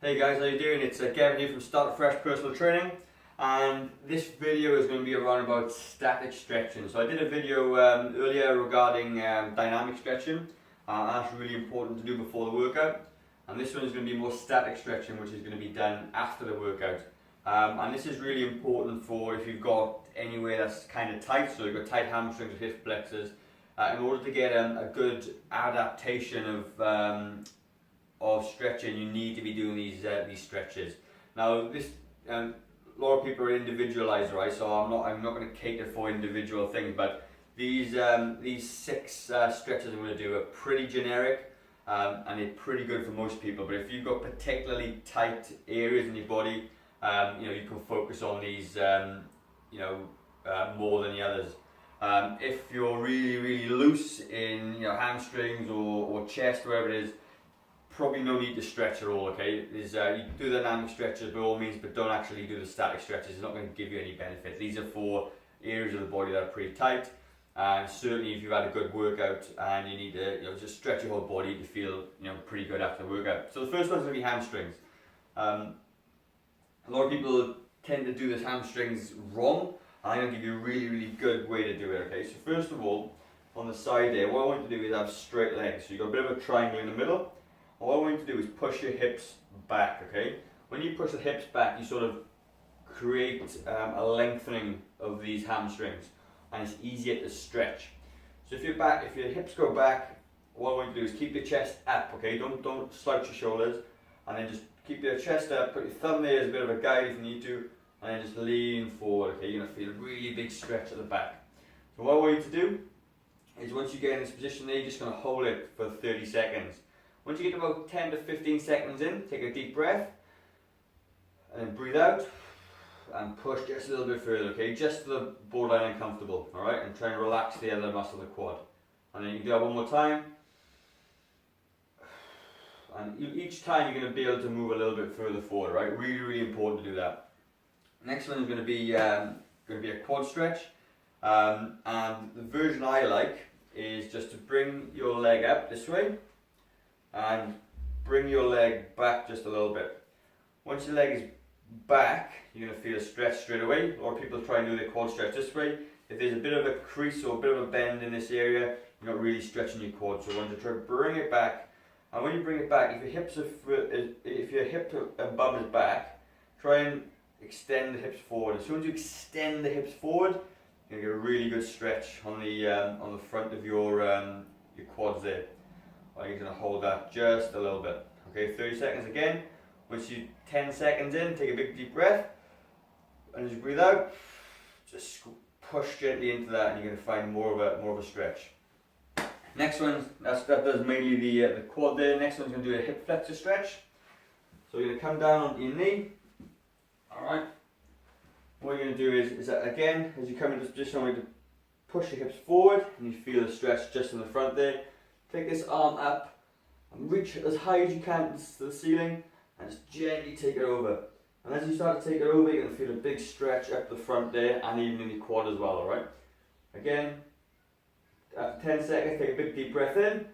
Hey guys, how you doing? It's Gavin here from Start Fresh Personal Training, and this video is going to be around about static stretching. So I did a video earlier regarding dynamic stretching, and that's really important to do before the workout. And this one is going to be more static stretching, which is going to be done after the workout. And this is really important for if you've got anywhere that's kind of tight, so you've got tight hamstrings or hip flexors, in order to get a good adaptation of stretching, you need to be doing these stretches. Now, this a lot of people are individualized, right? So I'm not going to cater for individual things, but these 6 stretches I'm going to do are pretty generic, and they're pretty good for most people. But if you've got particularly tight areas in your body, you can focus on these, more than the others. If you're really loose in hamstrings or chest, wherever it is, probably no need to stretch at all, okay? You do the dynamic stretches by all means, but don't actually do the static stretches. It's not going to give you any benefit. These are for areas of the body that are pretty tight, and certainly if you've had a good workout and you need to just stretch your whole body to feel pretty good after the workout. So the first one's going to be hamstrings. A lot of people tend to do this hamstrings wrong, and I'm going to give you a really good way to do it, okay? So first of all, on the side there, what I want you to do is have straight legs. So you've got a bit of a triangle in the middle. What I want you to do is push your hips back, okay? When you push the hips back, you sort of create a lengthening of these hamstrings, and it's easier to stretch. So if your hips go back, what I want you to do is keep your chest up, okay? Don't slouch your shoulders, and then just keep your chest up, put your thumb there as a bit of a guide if you need to, and then just lean forward, okay? You're gonna feel a really big stretch at the back. So what I want you to do is once you get in this position there, you're just gonna hold it for 30 seconds. Once you get about 10 to 15 seconds in, take a deep breath, and then breathe out, and push just a little bit further, okay? Just to the borderline uncomfortable, alright? And try and relax the other muscle of the quad. And then you can do that one more time. And each time you're going to be able to move a little bit further forward, right? Really important to do that. Next one is going to be a quad stretch. And the version I like is just to bring your leg up this way, and bring your leg back just a little bit. Once your leg is back, you're going to feel a stretch straight away. A lot of people try and do their quad stretch this way. If there's a bit of a crease or a bit of a bend in this area, you're not really stretching your quad. So I want you to try to bring it back. And when you bring it back, if your hip and bum is back, try and extend the hips forward. As soon as you extend the hips forward, you're going to get a really good stretch on the front of your quads there. You're going to hold that just a little bit. Okay, 30 seconds again. Once you're 10 seconds in, take a big deep breath, and as you breathe out, just push gently into that, and you're going to find more of a stretch. Next one, that does mainly the quad there. Next one's going to do a hip flexor stretch. So you're going to come down onto your knee. All right. What you're going to do is that again, as you come into this position, I want you to push your hips forward, and you feel the stretch just in the front there. Take this arm up and reach as high as you can to the ceiling, and just gently take it over. And as you start to take it over, you're going to feel a big stretch up the front there, and even in the quad as well, alright? Again, after 10 seconds, take a big deep breath in,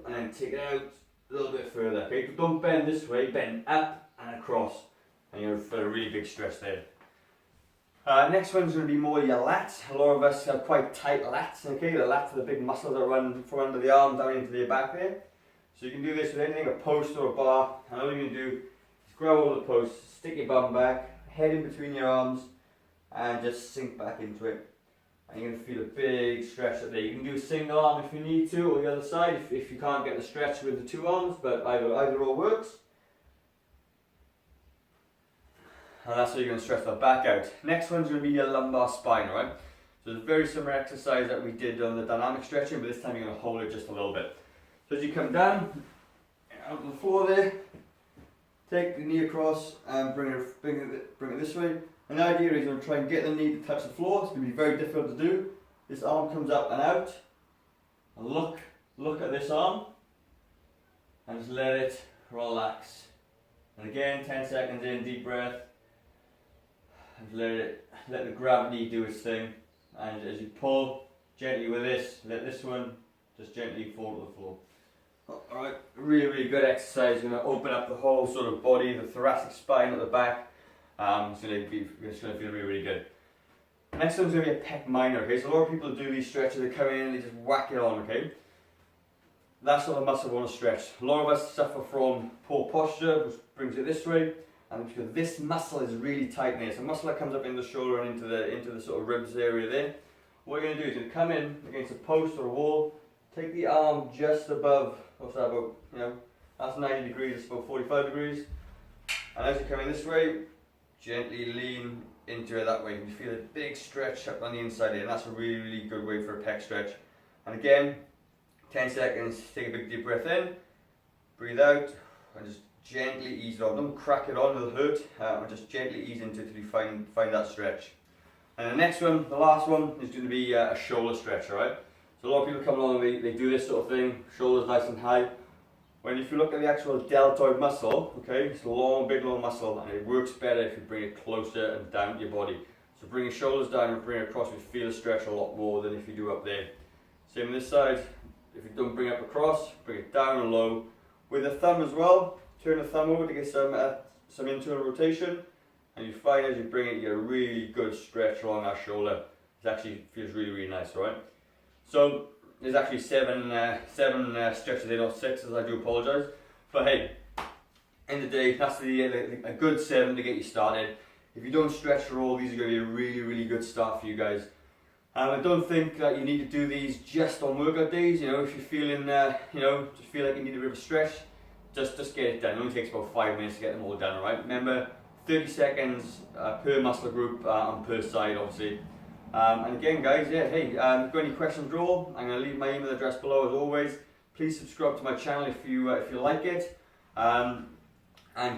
and then take it out a little bit further, okay? Don't bend this way, bend up and across, and you're going to feel a really big stretch there. Next one's going to be more your lats. A lot of us have quite tight lats, okay? The lats are the big muscles that run from under the arm down into the back there. So you can do this with anything, a post or a bar. And all you're going to do is grab hold of the post, stick your bum back, head in between your arms, and just sink back into it. And you're going to feel a big stretch up there. You can do a single arm if you need to, or the other side if you can't get the stretch with the 2 arms, but either or works. And that's how you're going to stretch that back out. Next one's going to be your lumbar spine, right? So it's a very similar exercise that we did on the dynamic stretching, but this time you're going to hold it just a little bit. So as you come down, out on the floor there, take the knee across and bring it this way. And the idea is you're going to try and get the knee to touch the floor. It's going to be very difficult to do. This arm comes up and out. And look at this arm, and just let it relax. And again, 10 seconds in, deep breath. And let the gravity do its thing, and as you pull gently with this, let this one just gently fall to the floor. Alright, really good exercise. You're going to open up the whole sort of body, the thoracic spine at the back. It's going to feel really good. Next one's going to be a pec minor, okay? So a lot of people do these stretches, they come in and they just whack it on, okay? That's not the muscle we want to stretch. A lot of us suffer from poor posture, which brings it this way, and because this muscle is really tight there. So muscle that comes up in the shoulder and into the sort of ribs area there. What you're going to do is you're going to come in against a post or a wall, take the arm just above, what's that about, that's 90 degrees, it's about 45 degrees. And as you come in this way, gently lean into it that way. You feel a big stretch up on the inside here, and that's a really good way for a pec stretch. And again, 10 seconds, take a big deep breath in, breathe out, and just gently ease it on. Don't crack it on, it'll hurt, and just gently ease into it until you find that stretch. And the next one, the last one, is going to be a shoulder stretch, alright? So a lot of people come along and they do this sort of thing, shoulders nice and high. If you look at the actual deltoid muscle, okay, it's a long, big, long muscle, and it works better if you bring it closer and down to your body. So bring your shoulders down and bring it across, you feel the stretch a lot more than if you do up there. Same on this side, if you don't bring it up across, bring it down and low. With the thumb as well, turn the thumb over to get some internal rotation, and you find as you bring it, you get a really good stretch along that shoulder. It actually feels really nice, alright? So, there's actually seven stretches there, not 6, as I do apologise. But hey, end of the day, that's a good 7 to get you started. If you don't stretch for all, these are going to be a really good start for you guys. I don't think that you need to do these just on workout days. If you're feeling, just feel like you need a bit of a stretch, just get it done. It only takes about 5 minutes to get them all done, alright? Remember, 30 seconds per muscle group and per side, obviously. And again, guys, yeah, hey, if you've got any questions at all, I'm going to leave my email address below as always. Please subscribe to my channel if you like it, and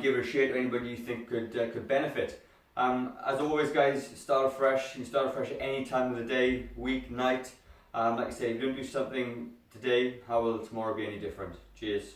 give it a share to anybody you think could benefit. As always, guys, start afresh. You can start afresh at any time of the day, week, night. Like I say, if you don't do something today, how will tomorrow be any different? Cheers.